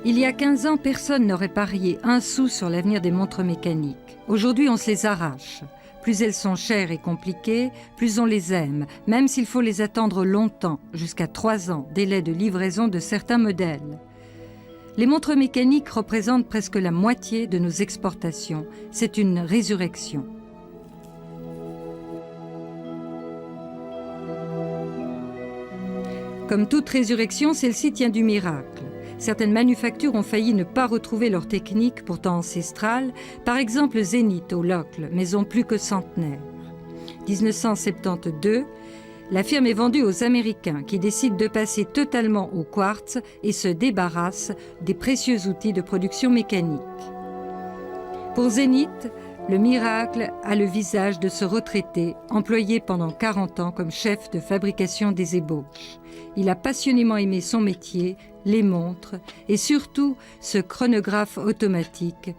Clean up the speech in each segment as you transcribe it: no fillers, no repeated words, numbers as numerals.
Il y a 15 ans, personne n'aurait parié un sou sur l'avenir des montres mécaniques. Aujourd'hui, on se les arrache. Plus elles sont chères et compliquées, plus on les aime, même s'il faut les attendre longtemps, jusqu'à 3 ans, délai de livraison de certains modèles. Les montres mécaniques représentent presque la moitié de nos exportations. C'est une résurrection. Comme toute résurrection, celle-ci tient du miracle. Certaines manufactures ont failli ne pas retrouver leur technique pourtant ancestrale, par exemple Zénith au Locle, maison plus que centenaire. 1972, la firme est vendue aux Américains qui décident de passer totalement au quartz et se débarrassent des précieux outils de production mécanique. Pour Zénith, le miracle a le visage de ce retraité employé pendant 40 ans comme chef de fabrication des ébauches. Il a passionnément aimé son métier, les montres et surtout ce chronographe automatique,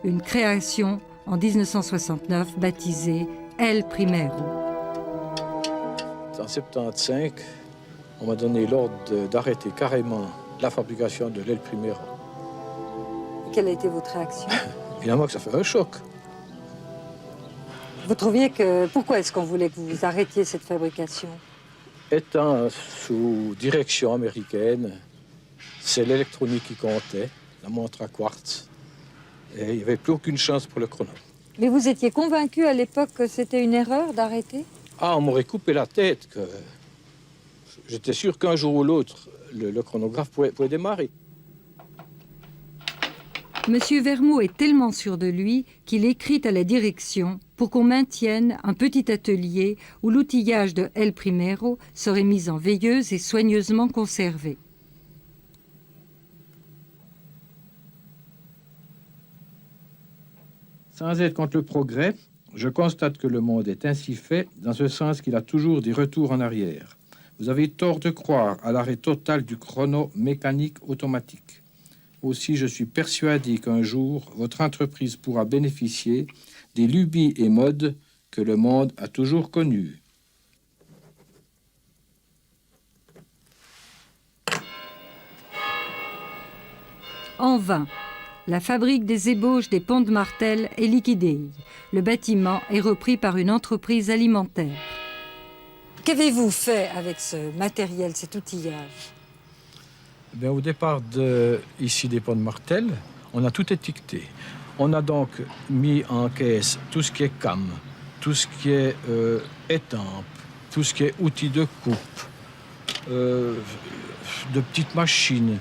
une création en 1969 baptisée El Primero. En 1975, on m'a donné l'ordre d'arrêter carrément la fabrication de l'El Primero. Quelle a été votre réaction? Évidemment que ça fait un choc. Vous trouviez que... Pourquoi est-ce qu'on voulait que vous arrêtiez cette fabrication? Étant sous direction américaine, c'est l'électronique qui comptait, la montre à quartz. Et il n'y avait plus aucune chance pour le chrono. Mais vous étiez convaincu à l'époque que c'était une erreur d'arrêter? Ah, on m'aurait coupé la tête. Que... J'étais sûr qu'un jour ou l'autre, le chronographe pouvait démarrer. Monsieur Vermaux est tellement sûr de lui qu'il écrit à la direction pour qu'on maintienne un petit atelier où l'outillage de El Primero serait mis en veilleuse et soigneusement conservé. Sans être contre le progrès, je constate que le monde est ainsi fait, dans ce sens qu'il a toujours des retours en arrière. Vous avez tort de croire à l'arrêt total du chrono mécanique automatique. Aussi, je suis persuadé qu'un jour, votre entreprise pourra bénéficier des lubies et modes que le monde a toujours connues. En vain. La fabrique des ébauches des ponts de Martel est liquidée. Le bâtiment est repris par une entreprise alimentaire. Qu'avez-vous fait avec ce matériel, cet outillage? Bien, au départ ici des ponts de Martel, on a tout étiqueté. On a donc mis en caisse tout ce qui est cam, tout ce qui est étampe, tout ce qui est outils de coupe, de petites machines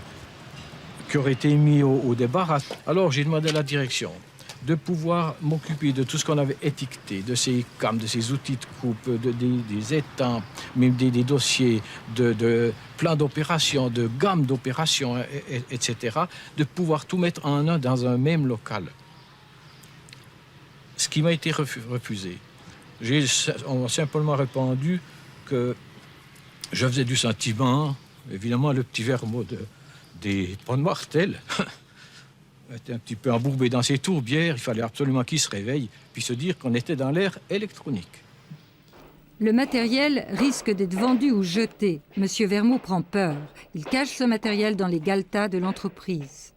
qui auraient été mis au débarras. Alors j'ai demandé à la direction de pouvoir m'occuper de tout ce qu'on avait étiqueté, de ces cams, de ces outils de coupe, des étampes, même des dossiers de plans d'opération, de gamme d'opérations, etc., de pouvoir tout mettre en un dans un même local. Ce qui m'a été refusé. On m'a simplement répondu que je faisais du sentiment, évidemment le petit Vermaux des ponts de Martel était un petit peu embourbé dans ses tourbières, il fallait absolument qu'il se réveille, puis se dire qu'on était dans l'ère électronique. Le matériel risque d'être vendu ou jeté. Monsieur Vermaux prend peur. Il cache ce matériel dans les galetas de l'entreprise.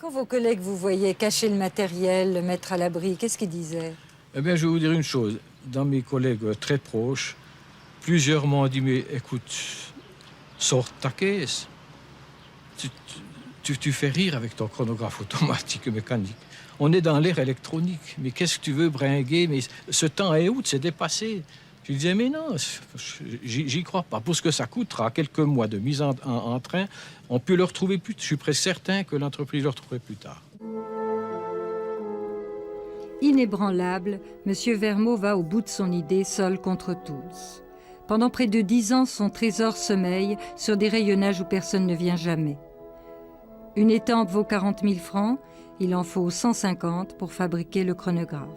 Quand vos collègues vous voyaient cacher le matériel, le mettre à l'abri, qu'est-ce qu'ils disaient? Eh bien, je vais vous dire une chose. Dans mes collègues très proches, plusieurs m'ont dit, mais écoute, sors ta caisse. Tu fais rire avec ton chronographe automatique mécanique. On est dans l'ère électronique. Mais qu'est-ce que tu veux bringuer? Mais ce temps est où? C'est dépassé. Je disais, mais non, j'y crois pas. Pour ce que ça coûtera, quelques mois de mise en train, on peut le retrouver plus. Je suis presque certain que l'entreprise le retrouverait plus tard. Inébranlable, M. Vermaux va au bout de son idée, seul contre tous. Pendant près de 10 ans, son trésor sommeille sur des rayonnages où personne ne vient jamais. Une étampe vaut 40 000 francs, il en faut 150 pour fabriquer le chronographe.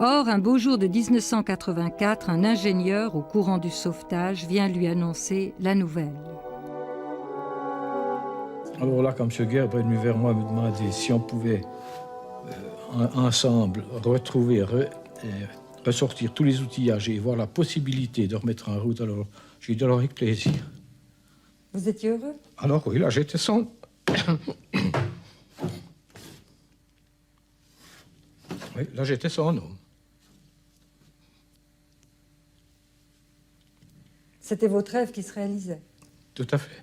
Or, un beau jour de 1984, un ingénieur au courant du sauvetage vient lui annoncer la nouvelle. Alors là, quand M. Gerber est venu vers moi me demander si on pouvait ensemble retrouver, sortir tous les outillages et voir la possibilité de remettre en route, alors j'ai dit alors avec plaisir. Vous étiez heureux? Alors oui, là j'étais sans... Oui, là j'étais son homme. C'était votre rêve qui se réalisait? Tout à fait.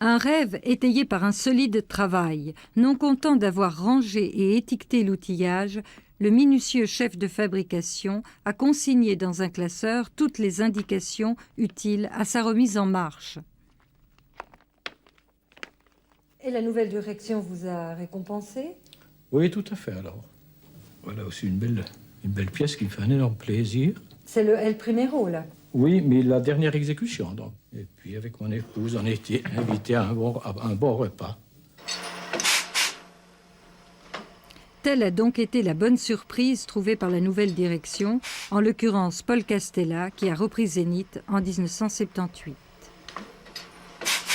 Un rêve étayé par un solide travail. Non content d'avoir rangé et étiqueté l'outillage, le minutieux chef de fabrication a consigné dans un classeur toutes les indications utiles à sa remise en marche. Et la nouvelle direction vous a récompensé? Oui, tout à fait, alors. Voilà aussi une belle pièce qui me fait un énorme plaisir. C'est le El Primero, là? Oui, mais la dernière exécution, donc. Et puis, avec mon épouse, on a été invités à un bon repas. Telle a donc été la bonne surprise trouvée par la nouvelle direction, en l'occurrence Paul Castella, qui a repris Zénith en 1978.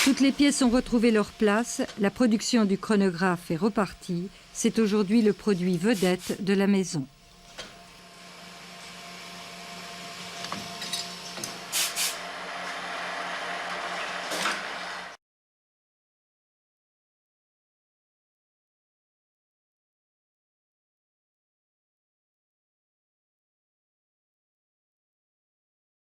Toutes les pièces ont retrouvé leur place, la production du chronographe est repartie, c'est aujourd'hui le produit vedette de la maison.